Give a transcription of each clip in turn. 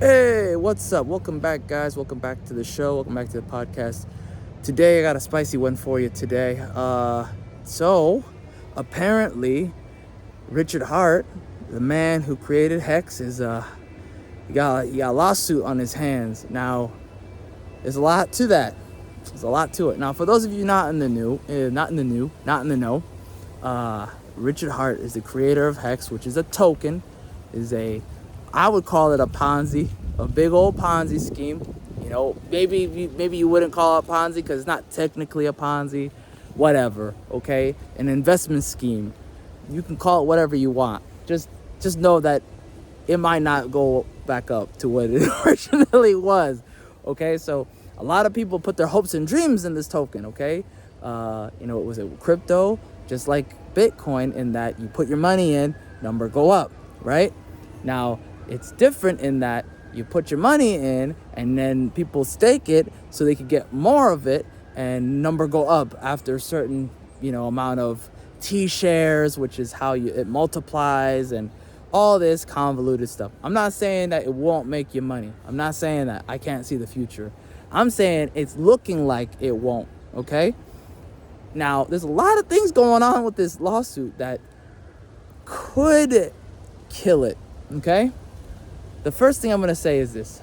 Hey, what's up? Welcome back, guys. Welcome back to the show. Welcome back to the podcast. Today, I got a spicy one for you today. So apparently, Richard Hart, the man who created Hex, he got a lawsuit on his hands. Now, there's a lot to that. There's a lot to it. Now, for those of you not in the know, Richard Hart is the creator of Hex, which is a token, I would call it a Ponzi, a big old Ponzi scheme. Maybe you wouldn't call it Ponzi because it's not technically a Ponzi, whatever. Okay, an investment scheme. You can call it whatever you want. Just know that it might not go back up to what it originally was. Okay, so a lot of people put their hopes and dreams in this token. Okay, it was a crypto, just like Bitcoin, in that you put your money in, number go up, right? Now, it's different in that you put your money in and then people stake it so they could get more of it, and number go up after a certain, amount of T shares, which is how it multiplies and all this convoluted stuff. I'm not saying that it won't make you money. I'm not saying that. I can't see the future. I'm saying it's looking like it won't, okay? Now, there's a lot of things going on with this lawsuit that could kill it, okay? The first thing I'm going to say is this.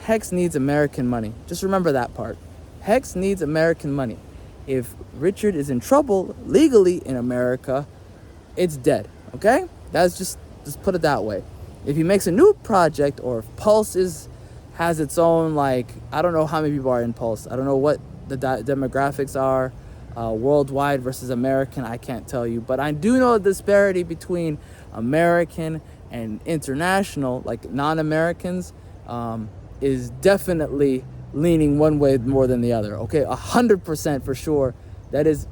Hex needs American money. Just remember that part. Hex needs American money. If Richard is in trouble legally in America, it's dead, okay? That's just put it that way. If he makes a new project, or if Pulse has its own, I don't know how many people are in Pulse. I don't know what the demographics are, worldwide versus American. I can't tell you. But I do know the disparity between American and international, like non-Americans, is definitely leaning one way more than the other. Okay, 100% for sure. The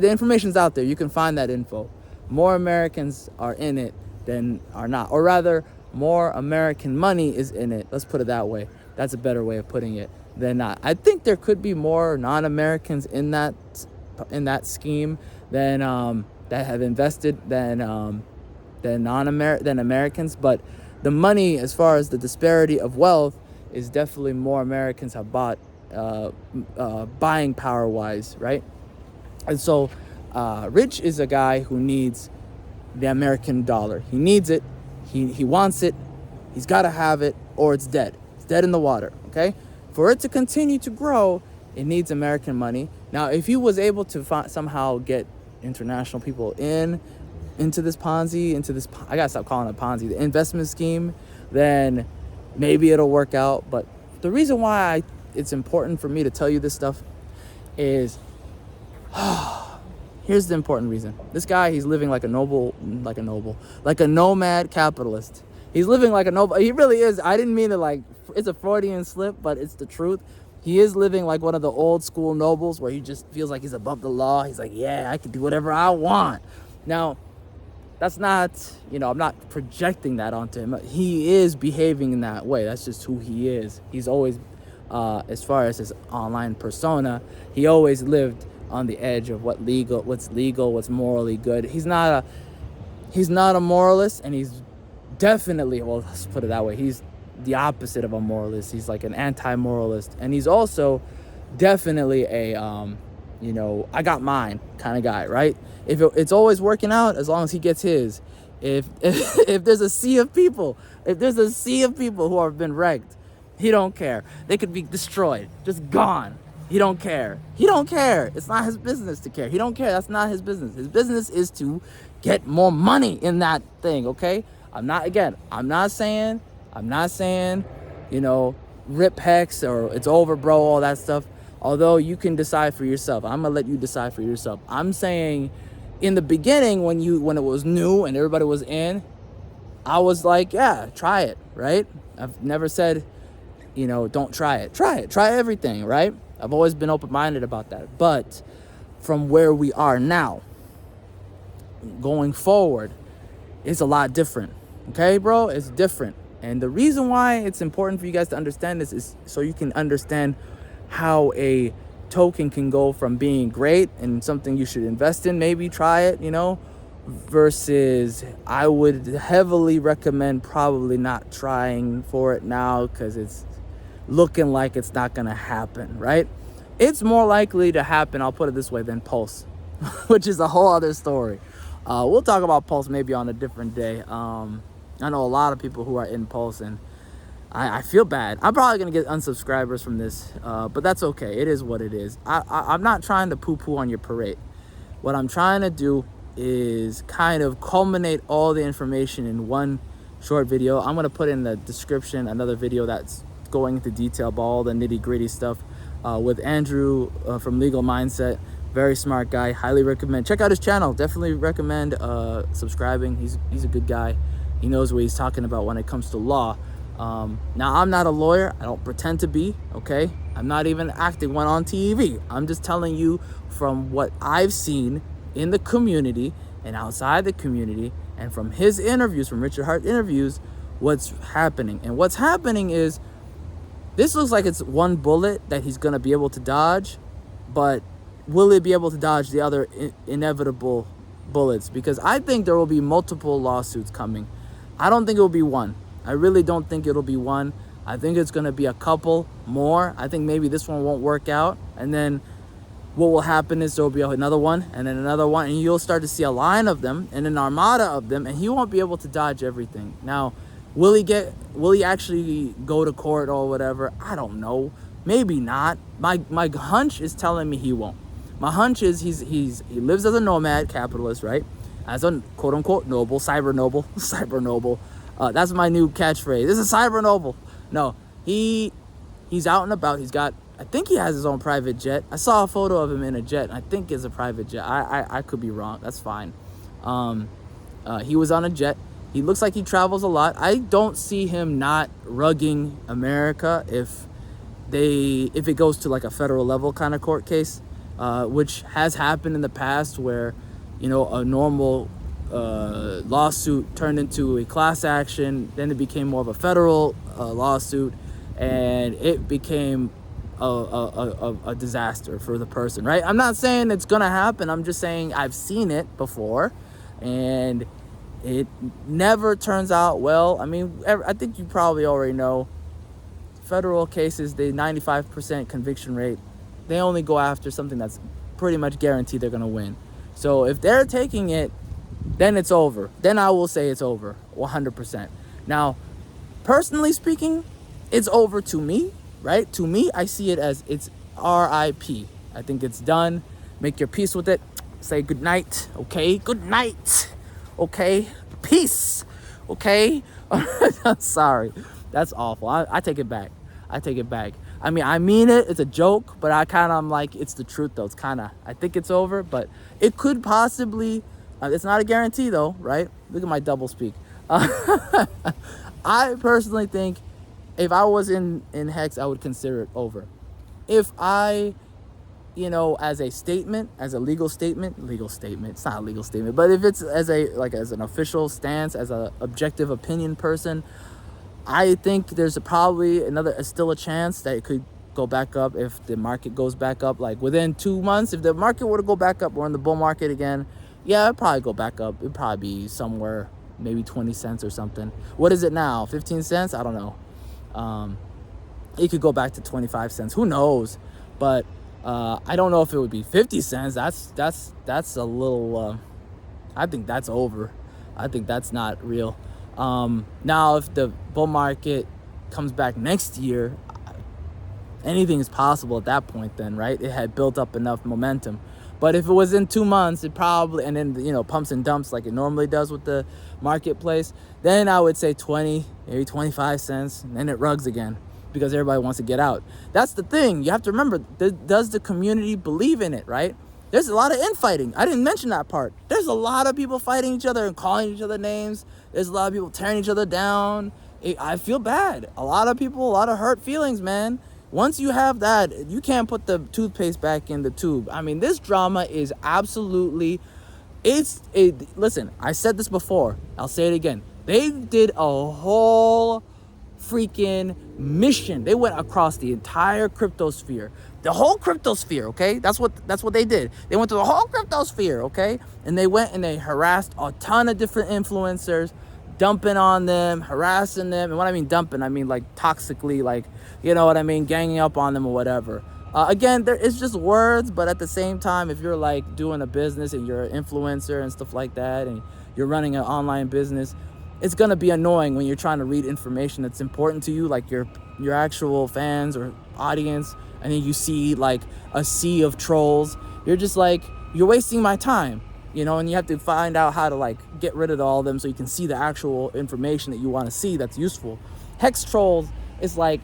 information's out there. You can find that info. More Americans are in it than are not, or rather, more American money is in it. Let's put it that way. That's a better way of putting it than not. I think there could be more non-Americans in that scheme than that have invested than Americans, but the money, as far as the disparity of wealth, is definitely more Americans have bought, buying power wise, right? And so Rich is a guy who needs the American dollar. He needs it. He wants it. He's got to have it, or it's dead. It's dead in the water, okay? For it to continue to grow, it needs American money. Now, if he was able to somehow get international people into this Ponzi, I gotta stop calling it Ponzi, the investment scheme, then maybe it'll work out. But the reason why it's important for me to tell you this stuff is, here's the important reason. This guy, he's living like a nomad capitalist. He's living like a noble. He really is. I didn't mean to it's a Freudian slip, but it's the truth. He is living like one of the old school nobles, where he just feels like he's above the law. He's like, yeah, I can do whatever I want. Now, that's not, I'm not projecting that onto him. He is behaving in that way. That's just who he is. He's always, as far as his online persona, he always lived on the edge of what's legal, what's morally good. He's not a moralist, and he's definitely, well, let's put it that way, he's the opposite of a moralist. He's like an anti-moralist, and he's also definitely a I got mine kind of guy, right? If it's always working out as long as he gets his. If there's a sea of people who have been wrecked, he don't care. They could be destroyed, just gone. He don't care. It's not his business to care. He don't care. That's not his business. His business is to get more money in that thing, okay? I'm not saying, rip Hex or it's over, bro, all that stuff. Although you can decide for yourself. I'm going to let you decide for yourself. I'm saying in the beginning, when it was new and everybody was in, I was like, yeah, try it, right? I've never said, don't try it. Try everything, right? I've always been open-minded about that. But from where we are now, going forward, it's a lot different. Okay, bro? It's different. And the reason why it's important for you guys to understand this is so you can understand how a token can go from being great and something you should invest in, maybe try it, versus I would heavily recommend probably not trying for it now because it's looking like it's not going to happen, right? It's more likely to happen, I'll put it this way, than Pulse, which is a whole other story. We'll talk about Pulse maybe on a different day. I know a lot of people who are in Pulse, and I feel bad. I'm probably going to get unsubscribers from this, but that's okay. It is what it is. I'm not trying to poo-poo on your parade. What I'm trying to do is kind of culminate all the information in one short video. I'm going to put in the description another video that's going into detail about all the nitty-gritty stuff with Andrew from Legal Mindset. Very smart guy. Highly recommend. Check out his channel. Definitely recommend subscribing. He's a good guy. He knows what he's talking about when it comes to law. Now, I'm not a lawyer. I don't pretend to be, okay? I'm not even acting one on TV. I'm just telling you from what I've seen in the community and outside the community, and from his interviews, from Richard Hart's interviews, what's happening. And what's happening is this looks like it's one bullet that he's going to be able to dodge, but will he be able to dodge the other inevitable bullets? Because I think there will be multiple lawsuits coming. I don't think it will be one. I really don't think it'll be one. I think it's going to be a couple more. I think maybe this one won't work out. And then what will happen is there will be another one and then another one. And you'll start to see a line of them and an armada of them. And he won't be able to dodge everything. Now, will he actually go to court or whatever? I don't know. Maybe not. My hunch is telling me he won't. My hunch is he lives as a nomad capitalist, right? As a quote unquote noble, cyber noble. That's my new catchphrase. This is cyber noble. No, he's out and about. I think he has his own private jet. I saw a photo of him in a jet. I think it's a private jet. I could be wrong. That's fine. He was on a jet. He looks like he travels a lot. I don't see him not rugging America if it goes to like a federal level kind of court case, which has happened in the past where, a normal lawsuit turned into a class action. Then it became more of a federal lawsuit, and it became a disaster for the person, right? I'm not saying it's gonna happen. I'm just saying I've seen it before, and it never turns out well. I mean, I think you probably already know federal cases, the 95% conviction rate, they only go after something that's pretty much guaranteed they're gonna win. So if they're taking it, then it's over. Then I will say it's over 100%. Now, personally speaking, it's over to me, right? To me, I see it as it's RIP. I think it's done. Make your peace with it. Say good night, okay? Good night, okay? Peace, okay? I'm sorry. That's awful. I take it back. I mean, I mean it. It's a joke, but I'm like, it's the truth, though. I think it's over, but it could possibly, it's not a guarantee, though, right? Look at my double speak. I personally think if I was in Hex, I would consider it over. If I, as a statement, as a legal statement, it's not a legal statement, but if it's as an official stance, as an objective opinion person, I think there's probably still a chance that it could go back up if the market goes back up. Like within 2 months, if the market were to go back up, we're in the bull market again, yeah, it'd probably go back up. It'd probably be somewhere, maybe 20 cents or something. What is it now? 15 cents? I don't know. It could go back to 25 cents. Who knows? But I don't know if it would be 50 cents. That's a little, I think that's over. I think that's not real. Now, if the bull market comes back next year, anything is possible at that point then, right? It had built up enough momentum. But if it was in 2 months, it probably, and then, pumps and dumps like it normally does with the marketplace, then I would say 20, maybe 25 cents, and then it rugs again because everybody wants to get out. That's the thing. You have to remember, does the community believe in it, right? There's a lot of infighting. I didn't mention that part. There's a lot of people fighting each other and calling each other names. There's a lot of people tearing each other down. I feel bad. A lot of people, a lot of hurt feelings, man. Once you have that, you can't put the toothpaste back in the tube. I mean, this drama is absolutely, listen, I said this before. I'll say it again. They did a whole freaking mission. They went across the entire cryptosphere, the whole cryptosphere, okay? That's what they did. They went to the whole cryptosphere, okay? And they went and they harassed a ton of different influencers, dumping on them, harassing them. And when I mean dumping, I mean like toxically, like, you know what I mean, ganging up on them or whatever. Again, it's just words, but at the same time, if you're like doing a business and you're an influencer and stuff like that, and you're running an online business, it's gonna be annoying when you're trying to read information that's important to you, like your actual fans or audience, and then you see like a sea of trolls. You're just like, you're wasting my time, you know, and you have to find out how to like get rid of all of them so you can see the actual information that you want to see that's useful. Hex trolls is like,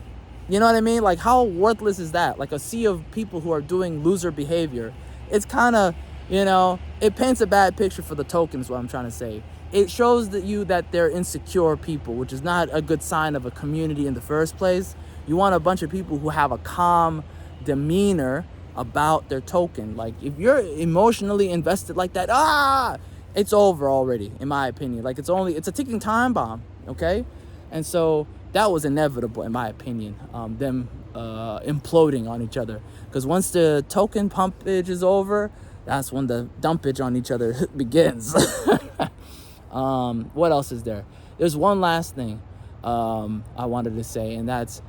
you know what I mean? Like, how worthless is that? Like a sea of people who are doing loser behavior. It's kind of, you know, it paints a bad picture for the token is what I'm trying to say. It shows that they're insecure people, which is not a good sign of a community in the first place. You want a bunch of people who have a calm demeanor about their token. Like, if you're emotionally invested like that, it's over already, in my opinion. Like, it's a ticking time bomb, okay? And so that was inevitable, in my opinion, them imploding on each other. Because once the token pumpage is over, that's when the dumpage on each other begins. What else is there? There's one last thing I wanted to say, and that's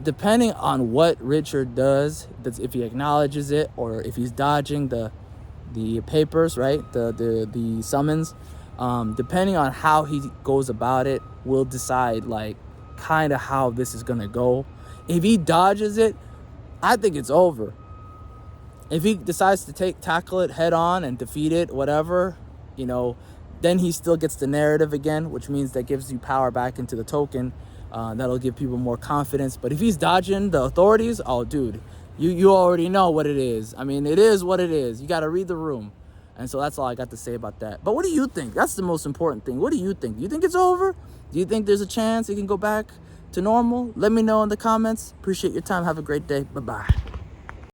depending on what Richard does, that's if he acknowledges it or if he's dodging the papers, right? The summons. Depending on how he goes about it, will decide like kind of how this is gonna go. If he dodges it, I think it's over. If he decides to tackle it head on and defeat it, whatever, you know, then he still gets the narrative again, which means that gives you power back into the token. That'll give people more confidence. But if he's dodging the authorities, oh, dude, you already know what it is. I mean, it is what it is. You got to read the room. And so that's all I got to say about that. But what do you think? That's the most important thing. What do you think? Do you think it's over? Do you think there's a chance it can go back to normal? Let me know in the comments. Appreciate your time. Have a great day. Bye-bye.